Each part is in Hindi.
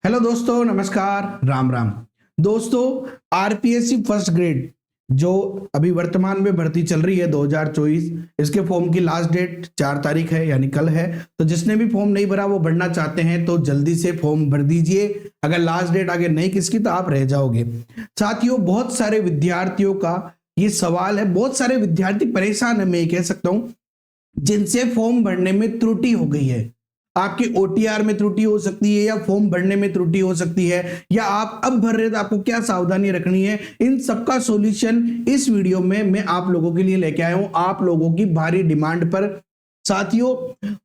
हेलो दोस्तों, नमस्कार, राम राम। दोस्तों, आरपीएससी फर्स्ट ग्रेड जो अभी वर्तमान में भर्ती चल रही है 2024, इसके फॉर्म की लास्ट डेट 4 तारीख है, यानी कल है। तो जिसने भी फॉर्म नहीं भरा वो भरना चाहते हैं तो जल्दी से फॉर्म भर दीजिए। अगर लास्ट डेट आगे नहीं किसकी तो आप रह जाओगे। साथियों, बहुत सारे विद्यार्थियों का ये सवाल है, बहुत सारे विद्यार्थी परेशान है, मैं ये कह सकता हूं, जिनसे फॉर्म भरने में त्रुटि हो गई है। आपके ओटीआर में त्रुटि हो सकती है या फॉर्म भरने में त्रुटि हो सकती है, या आप अब भर रहे तो आपको क्या सावधानी रखनी है, इन सबका सॉल्यूशन इस वीडियो में मैं आप लोगों के लिए लेके आया हूं, आप लोगों की भारी डिमांड पर। साथियों,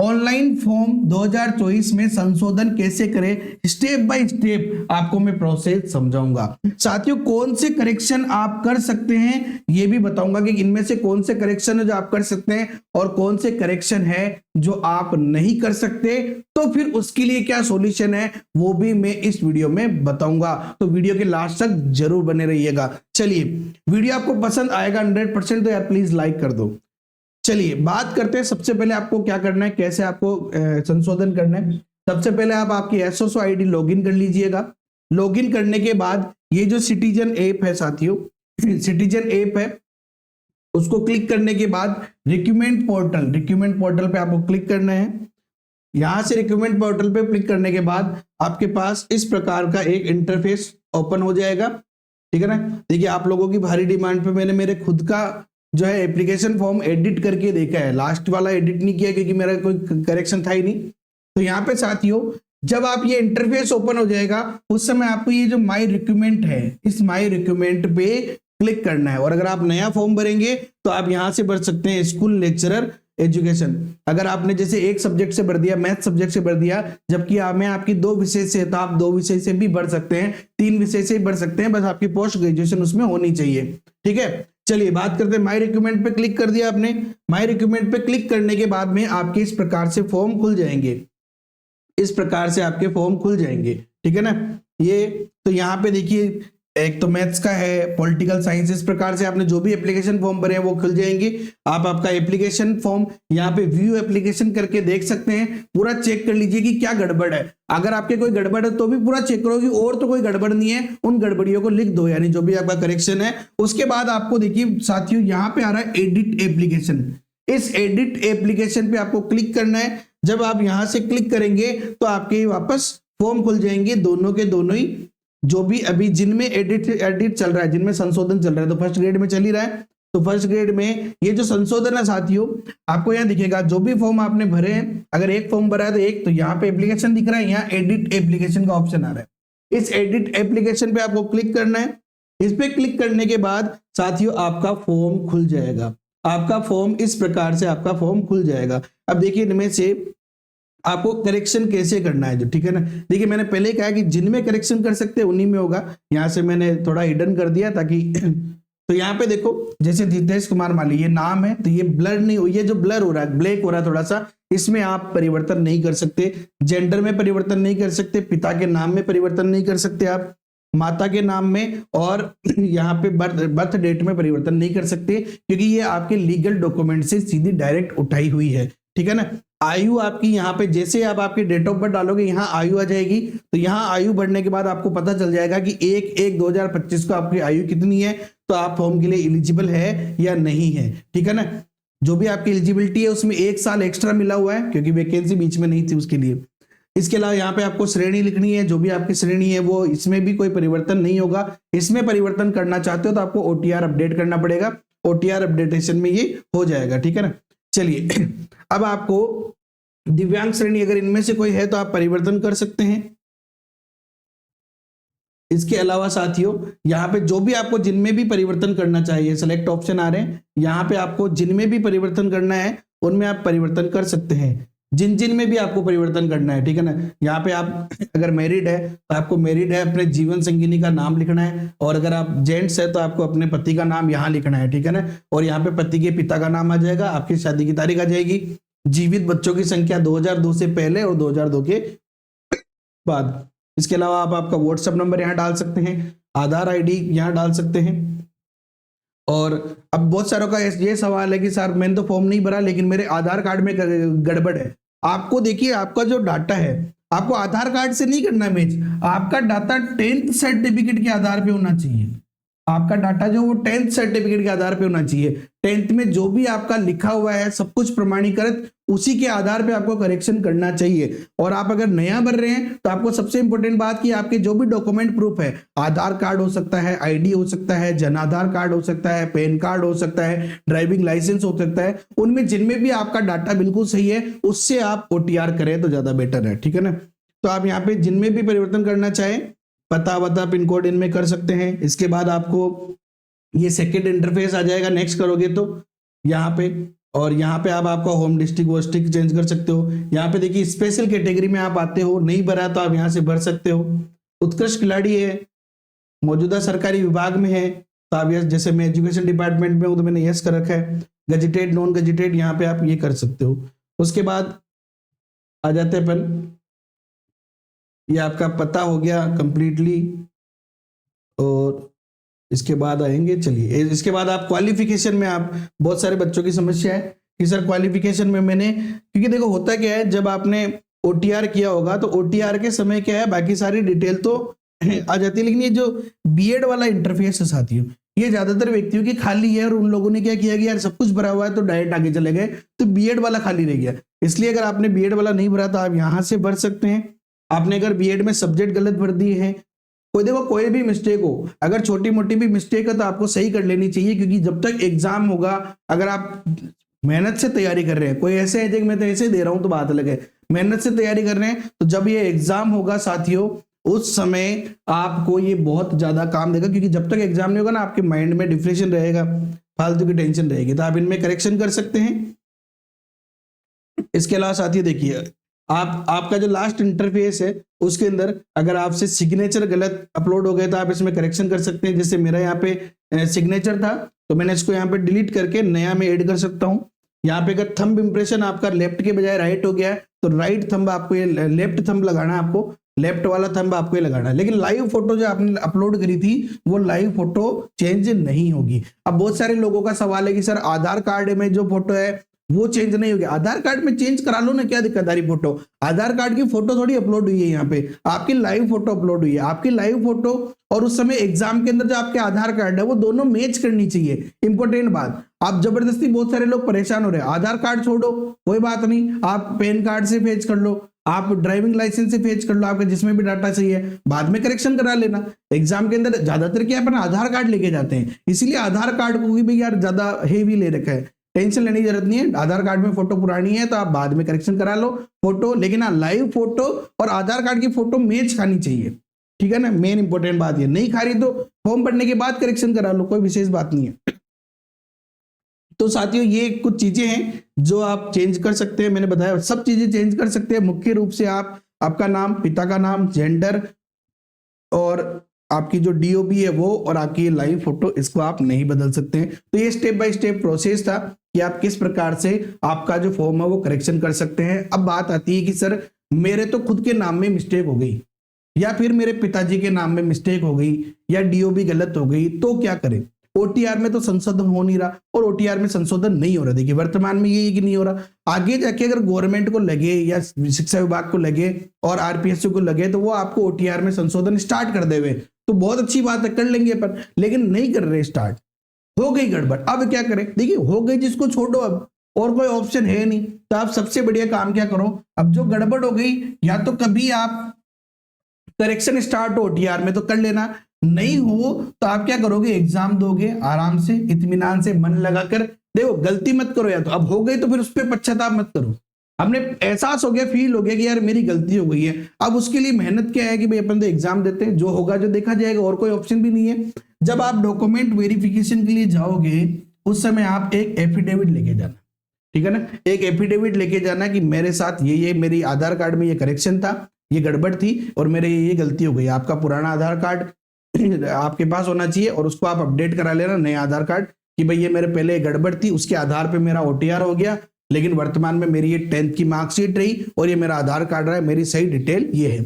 ऑनलाइन फॉर्म 2024 में संशोधन कैसे करें, स्टेप बाय स्टेप आपको मैं प्रोसेस समझाऊंगा। साथियों, कौन से करेक्शन आप कर सकते हैं ये भी बताऊंगा कि इनमें से कौन से करेक्शन है जो आप कर सकते हैं और कौन से करेक्शन है जो आप नहीं कर सकते, तो फिर उसके लिए क्या सॉल्यूशन है वो भी मैं इस वीडियो में बताऊंगा। तो वीडियो के लास्ट तक जरूर बने रहिएगा। चलिए, वीडियो आपको पसंद आएगा 100%, तो यार प्लीज लाइक कर दो। चलिए बात करते हैं। सबसे पहले आपको क्या करना है, कैसे आपको संशोधन करना है। सबसे पहले आप आपकी एसओसो आईडी लॉगिन कर लीजिएगा। लॉगिन करने के बाद ये जो सिटीजन ऐप है साथियों, सिटीजन ऐप है, उसको क्लिक करने के बाद रिक्रूटमेंट पोर्टल पे आपको क्लिक करना है। यहां से रिक्रूटमेंट पोर्टल पे क्लिक करने के बाद आपके पास इस प्रकार का एक इंटरफेस ओपन हो जाएगा। ठीक है ना। देखिए, आप लोगों की भारी डिमांड पे मैंने मेरे खुद का जो है एप्लीकेशन फॉर्म एडिट करके देखा है। लास्ट वाला एडिट नहीं किया क्योंकि मेरा कोई करेक्शन था ही नहीं। तो यहाँ पे साथियों, जब आप ये इंटरफेस ओपन हो जाएगा उस समय आपको ये जो माई रिक्रूटमेंट है, इस माई रिक्रूटमेंट पे क्लिक करना है। और अगर आप नया फॉर्म भरेंगे तो आप यहां से भर सकते हैं स्कूल लेक्चरर एजुकेशन। अगर आपने जैसे एक सब्जेक्ट से भर दिया, मैथ सब्जेक्ट से भर दिया, जबकि मैं आपकी 2 विषय से, तो आप 2 विषय से भी भर सकते हैं, 3 विषय से भी भर सकते हैं, बस आपकी पोस्ट ग्रेजुएशन उसमें होनी चाहिए। ठीक है। चलिए बात करते हैं। माई रिक्रूटमेंट पे क्लिक कर दिया आपने। माई रिक्रूटमेंट पे क्लिक करने के बाद में आपके इस प्रकार से फॉर्म खुल जाएंगे। इस प्रकार से आपके फॉर्म खुल जाएंगे। ठीक है ना। ये तो यहाँ पे देखिए, एक तो मैथ्स का है, पॉलिटिकल साइंस, इस प्रकार से आपने जो भी एप्लीकेशन फॉर्म भरे हैं वो खुल जाएंगे। आप आपका एप्लीकेशन फॉर्म यहाँ पे व्यू एप्लीकेशन करके देख सकते हैं। पूरा चेक कर लीजिए कि क्या गड़बड़ है। अगर आपके कोई गड़बड़ है तो भी पूरा चेक करोगे, और तो कोई गड़बड़ नहीं है, उन गड़बड़ियों को लिख दो, यानी जो भी आपका करेक्शन है। उसके बाद आपको देखिए साथियों, यहाँ पे आ रहा है एडिट एप्लीकेशन। इस एडिट एप्लीकेशन पे आपको क्लिक करना है। जब आप यहां से क्लिक करेंगे तो आपके वापस फॉर्म खुल जाएंगे, दोनों के दोनों ही, जो भी अभी जिनमें एडिट चल रहा है, जिनमें संशोधन चल रहा है। तो फर्स्ट ग्रेड में चल ही रहा है, तो फर्स्ट ग्रेड में ये जो संशोधन है साथियों, आपको यहाँ दिखेगा जो भी फॉर्म आपने भरे हैं। अगर एक फॉर्म भरा है तो एक, तो यहाँ पे एप्लीकेशन दिख रहा है, यहाँ एडिट एप्लीकेशन का ऑप्शन आ रहा है। इस एडिट एप्लीकेशन पे आपको क्लिक करना है। इस पे क्लिक करने के बाद साथियों आपका फॉर्म खुल जाएगा। आपका फॉर्म इस प्रकार से आपका फॉर्म खुल जाएगा। अब देखिए, इनमें से आपको करेक्शन कैसे करना है जो, ठीक है ना। देखिए, मैंने पहले कहा कि जिनमें करेक्शन कर सकते हैं उन्हीं में होगा। यहां से मैंने थोड़ा हिडन कर दिया ताकि तो यहाँ पे देखो, जैसे जितेश कुमार माली ये नाम है, तो ये ब्लर नहीं हो, ये जो ब्लर हो रहा है, ब्लैक हो रहा है थोड़ा सा, इसमें आप परिवर्तन नहीं कर सकते। जेंडर में परिवर्तन नहीं कर सकते, पिता के नाम में परिवर्तन नहीं कर सकते आप, माता के नाम में, और यहाँ पे बर्थ डेट में परिवर्तन नहीं कर सकते, क्योंकि ये आपके लीगल डॉक्यूमेंट से सीधी डायरेक्ट उठाई हुई है। ठीक है ना। आयु आपकी यहाँ पे, जैसे आप आपकी डेट ऑफ बर्थ डालोगे यहाँ आयु आ जाएगी। तो यहाँ आयु बढ़ने के बाद आपको पता चल जाएगा कि 1/1/2025 को आपकी आयु कितनी है, तो आप फॉर्म के लिए एलिजिबल है या नहीं है। ठीक है ना। जो भी आपकी एलिजिबिलिटी है उसमें 1 साल एक्स्ट्रा मिला हुआ है, क्योंकि वैकेंसी बीच में नहीं थी उसके लिए। इसके अलावा यहाँ पे आपको श्रेणी लिखनी है, जो भी आपकी श्रेणी है वो, इसमें भी कोई परिवर्तन नहीं होगा। इसमें परिवर्तन करना चाहते हो तो आपको ओटीआर अपडेट करना पड़ेगा। ओटीआर अपडेटेशन में ये हो जाएगा। ठीक है ना। चलिए, अब आपको दिव्यांग श्रेणी अगर इनमें से कोई है तो आप परिवर्तन कर सकते हैं। इसके अलावा साथियों, यहाँ पे जो भी आपको जिनमें भी परिवर्तन करना चाहिए, सेलेक्ट ऑप्शन आ रहे हैं, यहाँ पे आपको जिनमें भी परिवर्तन करना है उनमें आप परिवर्तन कर सकते हैं। जिन में भी आपको परिवर्तन करना है। ठीक है ना। यहाँ पे आप अगर मैरिड है तो आपको मैरिड है अपने जीवन संगिनी का नाम लिखना है, और अगर आप जेंट्स है तो आपको अपने पति का नाम यहाँ लिखना है। ठीक है ना। और यहाँ पे पति के पिता का नाम आ जाएगा, आपकी शादी की तारीख आ जाएगी, जीवित बच्चों की संख्या 2002 से पहले और 2002 के बाद। इसके अलावा आप आपका व्हाट्सएप नंबर यहाँ डाल सकते हैं, आधार आईडी यहाँ डाल सकते हैं। और अब बहुत सारों का ये सवाल है कि सर मैंने तो फॉर्म नहीं भरा लेकिन मेरे आधार कार्ड में गड़बड़ है। आपको देखिए, आपका जो डाटा है आपको आधार कार्ड से नहीं करना मैच, आपका डाटा 10th सर्टिफिकेट के आधार पे होना चाहिए। आपका डाटा जो वो 10th सर्टिफिकेट के आधार पे होना चाहिए। 10th में जो भी आपका लिखा हुआ है सब कुछ प्रमाणीकृत, उसी के आधार पे आपको करेक्शन करना चाहिए। और आप अगर नया भर रहे हैं तो आपको सबसे इंपॉर्टेंट बात कि आपके जो भी डॉक्यूमेंट प्रूफ है, आधार कार्ड हो सकता है, आईडी हो सकता है, जन आधार कार्ड हो सकता है, पैन कार्ड हो सकता है, ड्राइविंग लाइसेंस हो सकता है, उनमें जिनमें भी आपका डाटा बिल्कुल सही है उससे आप ओटीआर करें तो ज्यादा बेटर है। ठीक है ना। तो आप यहाँ पे जिनमें भी परिवर्तन करना चाहें, पता वता पिन कोड इनमें कर सकते हैं। इसके बाद आपको ये सेकेंड इंटरफेस आ जाएगा, नेक्स्ट करोगे तो यहाँ पे, और यहाँ पे आप आपका होम डिस्ट्रिक्ट वो डिस्ट्रिक्ट चेंज कर सकते हो। यहाँ पे देखिए स्पेशल कैटेगरी में आप आते हो, नहीं भरा तो आप यहाँ से भर सकते हो। उत्कृष्ट खिलाड़ी है, मौजूदा सरकारी विभाग में है तो आप यस, जैसे मैं एजुकेशन डिपार्टमेंट में हूँ तो मैंने यस कर रखा है। गजेटेड नॉन गजेटेड यहाँ पे आप ये कर सकते हो। उसके बाद आ जाते हैं अपन, ये आपका पता हो गया कंप्लीटली, और इसके बाद आएंगे, चलिए इसके बाद आप क्वालिफिकेशन में, आप बहुत सारे बच्चों की समस्या है कि सर क्वालिफिकेशन में मैंने, क्योंकि देखो होता क्या है, जब आपने ओटीआर किया होगा तो ओटीआर के समय क्या है, बाकी सारी डिटेल तो आ जाती है, लेकिन ये जो बीएड वाला इंटरफेस है साथियों, ये ज्यादातर व्यक्तियों की खाली है, और उन लोगों ने क्या किया कि यार सब कुछ भरा हुआ है तो डायरेक्ट आगे चले गए, तो बीएड वाला खाली रह गया। इसलिए अगर आपने बीएड वाला नहीं भरा तो आप यहाँ से भर सकते हैं। आपने अगर बीएड में सब्जेक्ट गलत भर दिए हैं, कोई देखो कोई भी मिस्टेक हो, अगर छोटी मोटी भी मिस्टेक है तो आपको सही कर लेनी चाहिए, क्योंकि जब तक एग्जाम होगा, अगर आप मेहनत से तैयारी कर रहे हैं, कोई ऐसे है कि मैं तो ऐसे दे रहा हूं तो बात अलग है, मेहनत से तैयारी कर रहे हैं तो जब ये एग्जाम होगा साथियों, उस समय आपको ये बहुत ज्यादा काम देगा, क्योंकि जब तक एग्जाम नहीं होगा ना, आपके माइंड में डिप्रेशन रहेगा, फालतू की टेंशन रहेगी, तो आप इनमें करेक्शन कर सकते हैं। इसके अलावा साथियों देखिए, आपका जो लास्ट इंटरफेस है उसके अंदर अगर आपसे सिग्नेचर गलत अपलोड हो गए तो आप इसमें करेक्शन कर सकते हैं। जैसे मेरा यहाँ पे सिग्नेचर था तो मैंने इसको यहाँ पे डिलीट करके नया में ऐड कर सकता हूँ। यहाँ पे अगर थंब इंप्रेशन आपका लेफ्ट के बजाय राइट हो गया है तो राइट थंब आपको, ये लेफ्ट थंब लगाना है, आपको लेफ्ट वाला थंब आपको ये लगाना है। लेकिन लाइव फोटो जो आपने अपलोड करी थी वो लाइव फोटो चेंज नहीं होगी। अब बहुत सारे लोगों का सवाल है कि सर आधार कार्ड में जो फोटो है वो चेंज नहीं होगी। आधार कार्ड में चेंज करा लो ना, क्या दिक्कत आ रही, फोटो आधार कार्ड की फोटो थोड़ी अपलोड हुई है, यहाँ पे आपकी लाइव फोटो अपलोड हुई है। आपकी लाइव फोटो और उस समय एग्जाम के अंदर जो आपके आधार कार्ड है वो दोनों मैच करनी चाहिए। इंपॉर्टेंट बात, आप जबरदस्ती, बहुत सारे लोग परेशान हो रहे हैं, आधार कार्ड छोड़ो कोई बात नहीं, आप पैन कार्ड से फेच कर लो, आप ड्राइविंग लाइसेंस से फेच कर लो, आपका जिसमें भी डाटा सही है, बाद में करेक्शन करा लेना। एग्जाम के अंदर ज्यादातर क्या अपन आधार कार्ड लेके जाते हैं, इसीलिए आधार कार्ड को भी यार ज्यादा हेवी ले रखा है, टेंशन लेने की जरूरत नहीं है। आधार कार्ड में फोटो पुरानी है तो आप बाद में करेक्शन करा लो फोटो, लेकिन हाँ लाइव फोटो और आधार कार्ड की फोटो मैच खानी चाहिए, ठीक है ना। मेन इंपॉर्टेंट बात ये, नहीं खा रही तो फॉर्म भरने के बाद करेक्शन करा लो, कोई विशेष बात नहीं है। तो साथियों ये कुछ चीजें हैं जो आप चेंज कर सकते हैं, मैंने बताया सब चीजें चेंज कर सकते हैं। मुख्य रूप से आप आपका नाम, पिता का नाम, जेंडर और आपकी जो डीओबी है वो, और आपकी लाइव फोटो, इसको आप नहीं बदल सकते हैं। तो ये स्टेप बाय स्टेप प्रोसेस था कि आप किस प्रकार से आपका जो फॉर्म है वो करेक्शन कर सकते हैं। अब बात आती है कि सर मेरे तो खुद के नाम में मिस्टेक हो गई, या फिर मेरे पिताजी के नाम में मिस्टेक हो गई, या डीओबी गलत हो गई, तो क्या करें। ओटीआर में तो संशोधन हो नहीं रहा, और ओटीआर में संशोधन नहीं हो रहा। देखिए वर्तमान में ये कि नहीं हो रहा, आगे जाके अगर गवर्नमेंट को लगे या शिक्षा विभाग को लगे और आरपीएससी को लगे तो वो आपको ओटीआर में संशोधन स्टार्ट कर देवे तो बहुत अच्छी बात है, कर लेंगे अपन, लेकिन नहीं कर रहे स्टार्ट, हो गई गड़बड़। अब क्या करें, देखिए हो गई जिसको छोड़ो, अब और कोई ऑप्शन है नहीं। तो आप सबसे बढ़िया काम क्या करो, अब जो गड़बड़ हो गई, या तो कभी आप करेक्शन स्टार्ट हो ओटीआर में तो कर लेना, नहीं हो तो आप क्या करोगे, एग्जाम दोगे आराम से, इत्मीनान से, मन लगाकर। देखो गलती मत करो, या तो अब हो गई तो फिर उस पर पश्चाताप मत करो। हमने एहसास हो गया, फील हो गया कि यार मेरी गलती हो गई है, अब उसके लिए मेहनत क्या है कि भाई अपन तो एग्जाम देते हैं, जो होगा जो देखा जाएगा, और कोई ऑप्शन भी नहीं है। जब आप डॉक्यूमेंट वेरिफिकेशन के लिए जाओगे उस समय आप एक एफिडेविट लेके जाना, ठीक है ना। एक एफिडेविट लेके जाना कि मेरे साथ ये मेरी आधार कार्ड में ये करेक्शन था, ये गड़बड़ थी और मेरे ये गलती हो गई। आपका पुराना आधार कार्ड आपके पास होना चाहिए और उसको आप अपडेट करा लेना, नया आधार कार्ड, कि भाई ये मेरे पहले गड़बड़ थी, उसके आधार पे मेरा ओटीआर हो गया, लेकिन वर्तमान में मेरी ये 10th की मार्कशीट रही और ये मेरा आधार कार्ड रहा है, मेरी सही डिटेल ये है।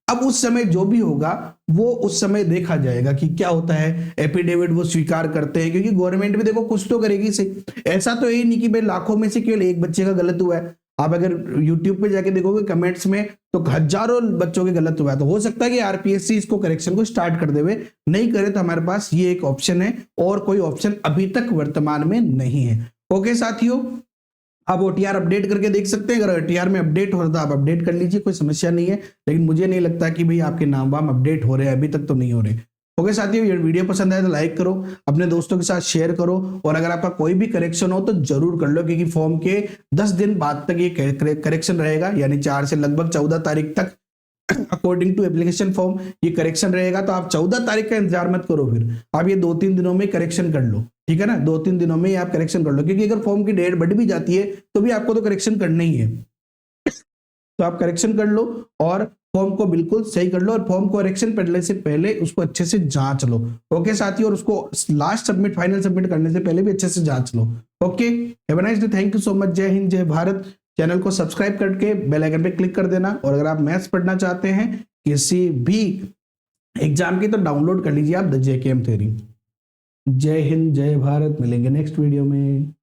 अब उस समय जो भी होगा वो उस समय देखा जाएगा कि क्या होता है। एफिडेविट वो स्वीकार करते हैं, क्योंकि गवर्नमेंट भी देखो कुछ तो करेगी सही। ऐसा तो ये नहीं कि भाई लाखों में से केवल एक बच्चे का गलत हुआ है, आप अगर YouTube पे जाके देखोगे कमेंट्स में तो हजारों बच्चों के गलत हुआ है। तो हो सकता है कि आरपीएससी इसको करेक्शन को स्टार्ट कर देवे, नहीं करे तो हमारे पास ये एक ऑप्शन है और कोई ऑप्शन अभी तक वर्तमान में नहीं है। ओके साथियों, आप ओटीआर अपडेट करके देख सकते हैं। अगर ओटीआर में अपडेट हो रहा है तो आप अपडेट कर लीजिए, कोई समस्या नहीं है। लेकिन मुझे नहीं लगता कि भाई आपके नाम वाम अपडेट हो रहे हैं, अभी तक तो नहीं हो रहे। ओके साथियों, ये वीडियो पसंद आए तो लाइक करो, अपने दोस्तों के साथ शेयर करो, और अगर आपका कोई भी करेक्शन हो तो जरूर कर लो, क्योंकि फॉर्म के 10 दिन बाद तक ये करेक्शन रहेगा, यानी 4 से लगभग 14 तारीख तक अकॉर्डिंग टू एप्लीकेशन फॉर्म ये करेक्शन रहेगा। तो आप 14 तारीख का इंतजार मत करो, फिर आप ये 2-3 दिनों में करेक्शन कर लो, ठीक है ना। 2-3 दिनों में ही आप करेक्शन कर लो, क्योंकि अगर फॉर्म की डेट बढ़ भी जाती है तो भी आपको तो करेक्शन करना ही है। तो आप करेक्शन कर लो और फॉर्म को बिल्कुल सही कर लो, और फॉर्म को करेक्शन करने से पहले उसको अच्छे से जांच लो। ओके साथियों, और उसको लास्ट सबमिट फाइनल सबमिट करने से पहले भी अच्छे से जांच लो। Okay, have a nice day, thank you so much, जय हिंद जय भारत। चैनल को सब्सक्राइब करके बेल आइकन पे क्लिक कर देना, और अगर आप मैथ्स पढ़ना चाहते हैं किसी भी एग्जाम की तो डाउनलोड कर लीजिए आप द जेकेएम थ्योरी। जय हिंद जय भारत, मिलेंगे नेक्स्ट वीडियो में।